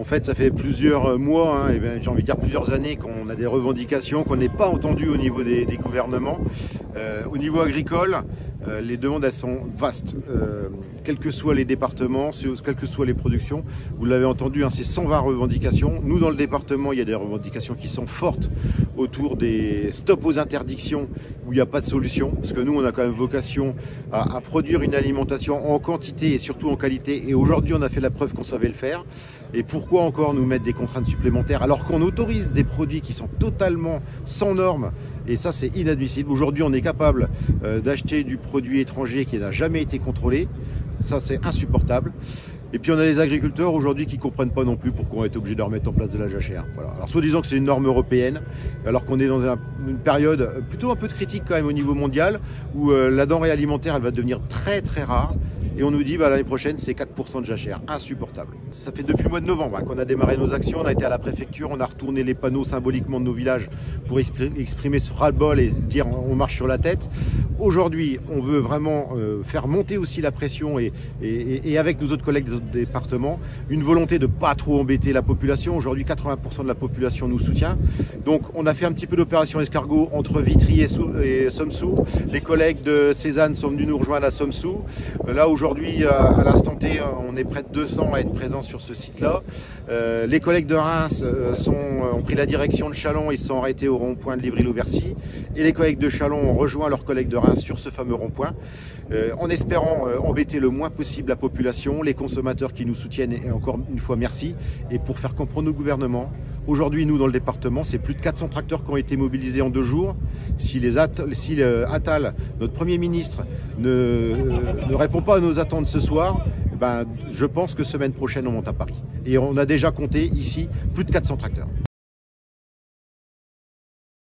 En fait, ça fait plusieurs mois, hein, et j'ai envie de dire plusieurs années qu'on a des revendications qu'on n'est pas entendues au niveau des gouvernements. Au niveau agricole, les demandes elles sont vastes, quels que soient les départements, quelles que soient les productions. Vous l'avez entendu, hein, c'est 120 revendications. Nous, dans le département, il y a des revendications qui sont fortes autour des stops aux interdictions où il n'y a pas de solution. Parce que nous, on a quand même vocation à produire une alimentation en quantité et surtout en qualité. Et aujourd'hui, on a fait la preuve qu'on savait le faire. Et pourquoi encore nous mettre des contraintes supplémentaires alors qu'on autorise des produits qui sont totalement sans normes? Et ça, c'est inadmissible. Aujourd'hui, on est capable d'acheter du produit étranger qui n'a jamais été contrôlé. Ça, c'est insupportable. Et puis, on a les agriculteurs aujourd'hui qui ne comprennent pas non plus pourquoi on est obligé de leur mettre en place de la jachère. Voilà. Alors, soit disant que c'est une norme européenne, alors qu'on est dans une période plutôt un peu de critique quand même au niveau mondial, où la denrée alimentaire, elle va devenir très très rare. Et on nous dit l'année prochaine c'est 4% de jachère, insupportable. Ça fait depuis le mois de novembre qu'on a démarré nos actions, on a été à la préfecture, on a retourné les panneaux symboliquement de nos villages pour exprimer ce ras-le-bol et dire on marche sur la tête. Aujourd'hui, on veut vraiment faire monter aussi la pression et avec nos autres collègues des autres départements, une volonté de ne pas trop embêter la population. Aujourd'hui, 80% de la population nous soutient. Donc on a fait un petit peu d'opération escargot entre Vitry et Somsou. Les collègues de Cézanne sont venus nous rejoindre à Somsou. Là, aujourd'hui, à l'instant T, on est près de 200 à être présents sur ce site-là. Les collègues de Reims ont pris la direction de Châlons et se sont arrêtés au rond-point de Livry-Louvercy. Et les collègues de Châlons ont rejoint leurs collègues de Reims sur ce fameux rond-point, en espérant embêter le moins possible la population, les consommateurs qui nous soutiennent, et encore une fois merci, et pour faire comprendre au gouvernement. Aujourd'hui, nous, dans le département, c'est plus de 400 tracteurs qui ont été mobilisés en 2 jours. Si Attal, notre Premier ministre, ne répond pas à nos attentes ce soir, je pense que semaine prochaine, on monte à Paris. Et on a déjà compté ici plus de 400 tracteurs.